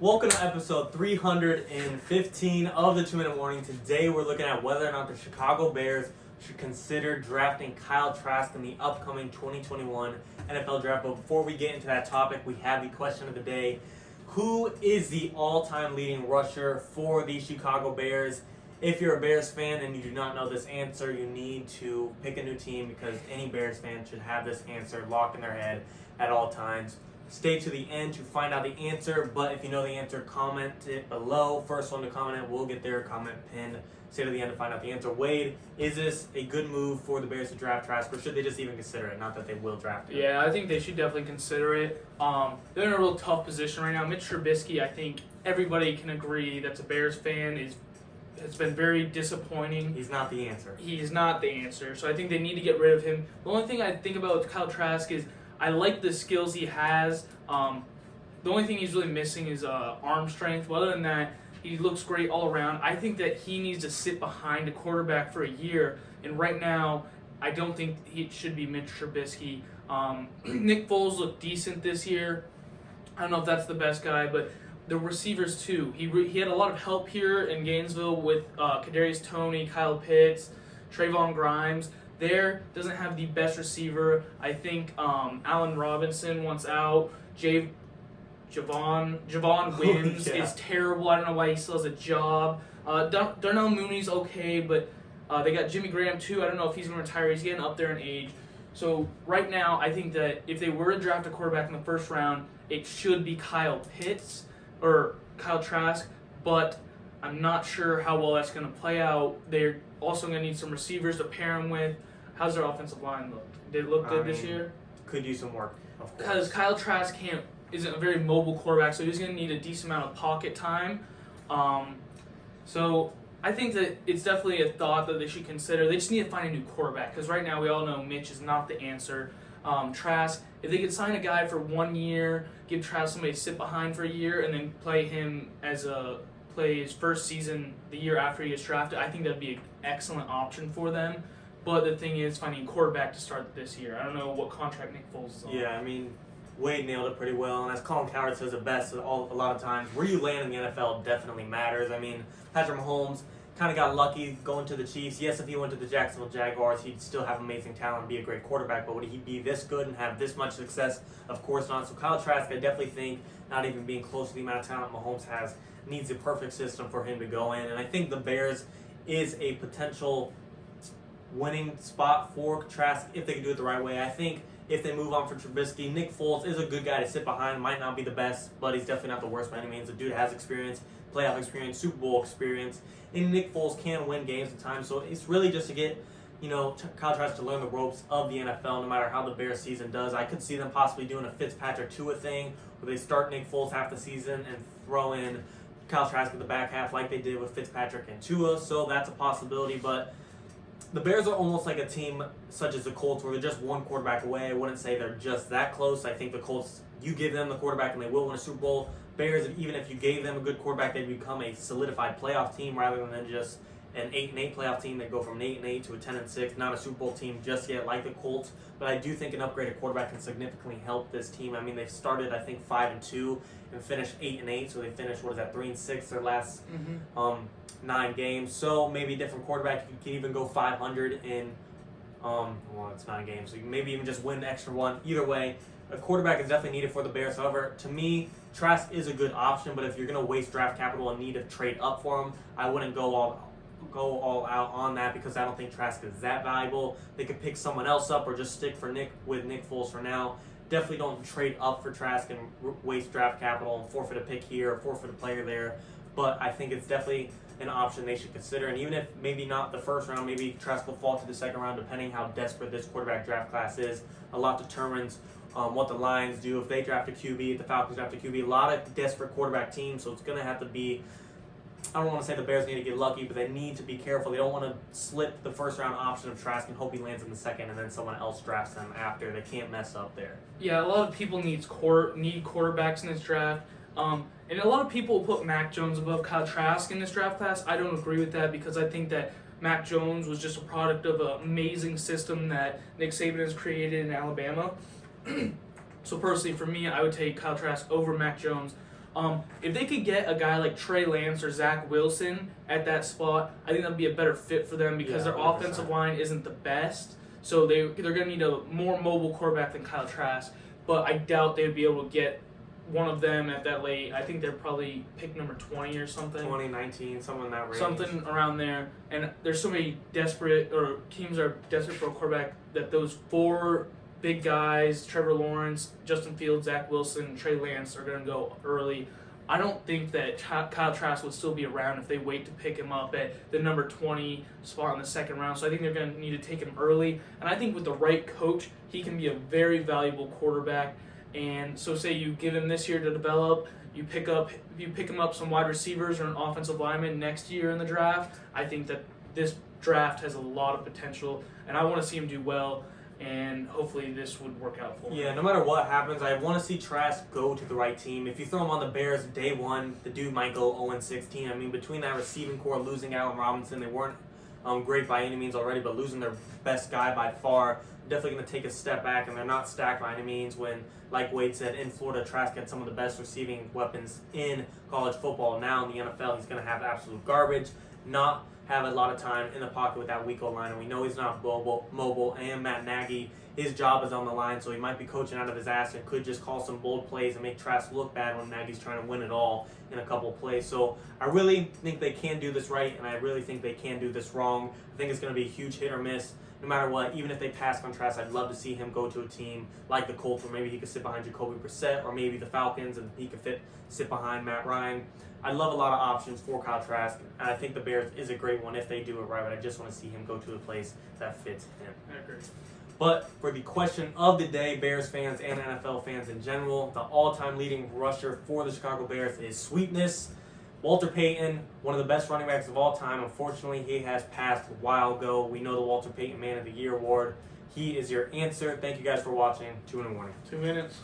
Welcome to episode 315 of the 2-Minute Warning. Today we're looking at whether or not the Chicago Bears should consider drafting Kyle Trask in the upcoming 2021 NFL Draft. But before we get into that topic, we have the question of the day. Who is the all-time leading rusher for the Chicago Bears? If you're a Bears fan and you do not know this answer, you need to pick a new team because any Bears fan should have this answer locked in their head at all times. Stay to the end to find out the answer, but if you know the answer, comment it below. First one to comment it will get their comment pinned. Stay to the end to find out the answer. Wade, is this a good move for the Bears to draft Trask, or should they just even consider it? Not that they will draft it. Yeah, I think they should definitely consider it. They're in a real tough position right now. Mitch Trubisky, I think everybody can agree that's a Bears fan, has been very disappointing. He's not the answer. He's not the answer, so I think they need to get rid of him. The only thing I think about Kyle Trask is I like the skills he has. The only thing he's really missing is arm strength. But other than that, he looks great all around. I think that he needs to sit behind a quarterback for a year. And right now, I don't think it should be Mitch Trubisky. Nick Foles looked decent this year. I don't know if that's the best guy, but the receivers too. He had a lot of help here in Gainesville with Kadarius Toney, Kyle Pitts, Trayvon Grimes. There doesn't have the best receiver. I think Allen Robinson wants out. Javon Wims is terrible. I don't know why he still has a job. Darnell Mooney's okay, but they got Jimmy Graham too. I don't know if he's going to retire. He's getting up there in age. So right now, I think that if they were to draft a quarterback in the first round, it should be Kyle Pitts or Kyle Trask, but I'm not sure how well that's going to play out. They're also going to need some receivers to pair him with. How's their offensive line look? Did it look good this year? Could use some work, of course. Because Kyle Trask isn't a very mobile quarterback, so he's going to need a decent amount of pocket time. So I think that it's definitely a thought that they should consider. They just need to find a new quarterback, because right now we all know Mitch is not the answer. Trask, if they could sign a guy for 1 year, give Trask somebody to sit behind for a year, and then play his first season the year after he gets drafted, I think that'd be an excellent option for them. But the thing is finding a quarterback to start this year. I don't know what contract Nick Foles is on. Yeah, I mean, Wade nailed it pretty well, and as Colin Cowherd says it best a lot of times, where you land in the NFL definitely matters. I mean, Patrick Mahomes kind of got lucky going to the Chiefs. Yes, if he went to the Jacksonville Jaguars, he'd still have amazing talent and be a great quarterback, but would he be this good and have this much success? Of course not. So Kyle Trask, I definitely think, not even being close to the amount of talent Mahomes has, needs a perfect system for him to go in. And I think the Bears is a potential winning spot for Trask if they can do it the right way. I think if they move on from Trubisky, Nick Foles is a good guy to sit behind. Might not be the best, but he's definitely not the worst by any means. The dude has experience, playoff experience, Super Bowl experience, and Nick Foles can win games at times. So it's really just to get, Kyle Trask to learn the ropes of the NFL, no matter how the Bears season does. I could see them possibly doing a Fitzpatrick Tua thing, where they start Nick Foles half the season and throw in Kyle Trask at the back half like they did with Fitzpatrick and Tua. So that's a possibility, but the Bears are almost like a team such as the Colts, where they're just one quarterback away. I wouldn't say they're just that close. I think the Colts, you give them the quarterback and they will win a Super Bowl. Bears, even if you gave them a good quarterback, they'd become a solidified playoff team rather than just an 8-8 playoff team that go from an 8-8 to a 10-6. Not a Super Bowl team just yet like the Colts, but I do think an upgraded quarterback can significantly help this team. I mean, they've started, I think, 5-2 and finished 8-8, so they finished, 3-6 their last 9 games. So maybe a different quarterback, you can even go 500 in, it's 9 games, so you can maybe even just win the extra one. Either way, a quarterback is definitely needed for the Bears. However, to me, Trask is a good option, but if you're going to waste draft capital and need to trade up for him, I wouldn't go all out on that, because I don't think Trask is that valuable. They could pick someone else up or just stick with Nick Foles for now. Definitely don't trade up for Trask and waste draft capital and forfeit a pick here or forfeit a player there. But I think it's definitely an option they should consider. And even if maybe not the first round, maybe Trask will fall to the second round, depending how desperate this quarterback draft class is. A lot determines what the Lions do. If they draft a QB, the Falcons draft a QB, a lot of desperate quarterback teams, so it's going to have to be, I don't want to say the Bears need to get lucky, but they need to be careful. They don't want to slip the first round option of Trask and hope he lands in the second and then someone else drafts them after. They can't mess up there. Yeah, a lot of people need quarterbacks in this draft. And a lot of people put Mac Jones above Kyle Trask in this draft class. I don't agree with that, because I think that Mac Jones was just a product of an amazing system that Nick Saban has created in Alabama. So personally, for me, I would take Kyle Trask over Mac Jones. If they could get a guy like Trey Lance or Zach Wilson at that spot, I think that'd be a better fit for them because their 100%. offensive line isn't the best. So they're going to need a more mobile quarterback than Kyle Trask. But I doubt they'd be able to get one of them at that late. I think they're probably pick number 20 or something. 2019, somewhere in that range. Something around there. And there's so many teams are desperate for a quarterback that those 4 big guys, Trevor Lawrence, Justin Fields, Zach Wilson, Trey Lance, are going to go early. I don't think that Kyle Trask would still be around if they wait to pick him up at the number 20 spot in the second round. So I think they're going to need to take him early. And I think with the right coach, he can be a very valuable quarterback. And so say you give him this year to develop, you pick him up some wide receivers or an offensive lineman next year in the draft. I think that this draft has a lot of potential, and I want to see him do well. And hopefully this would work out for him. Yeah, no matter what happens, I want to see Trask go to the right team. If you throw him on the Bears day one, the dude might go 0-16. I mean, between that receiving core, losing Allen Robinson, they weren't great by any means already, but losing their best guy by far, definitely going to take a step back, and they're not stacked by any means when, like Wade said, in Florida, Trask had some of the best receiving weapons in college football. Now in the NFL, he's going to have absolute garbage, not have a lot of time in the pocket with that weak O-line, and we know he's not mobile, and Matt Nagy, his job is on the line, so he might be coaching out of his ass and could just call some bold plays and make Trask look bad when Nagy's trying to win it all in a couple of plays. So I really think they can do this right, and I really think they can do this wrong. I think it's going to be a huge hit or miss no matter what. Even if they pass on Trask, I'd love to see him go to a team like the Colts, where maybe he could sit behind Jacoby Brissett, or maybe the Falcons, and he could sit behind Matt Ryan. I love a lot of options for Kyle Trask, and I think the Bears is a great one if they do it right, but I just want to see him go to a place that fits him. I agree. But for the question of the day, Bears fans and NFL fans in general, the all-time leading rusher for the Chicago Bears is Sweetness. Walter Payton, one of the best running backs of all time. Unfortunately, he has passed a while ago. We know the Walter Payton Man of the Year award. He is your answer. Thank you guys for watching. 2 in the morning. 2 minutes.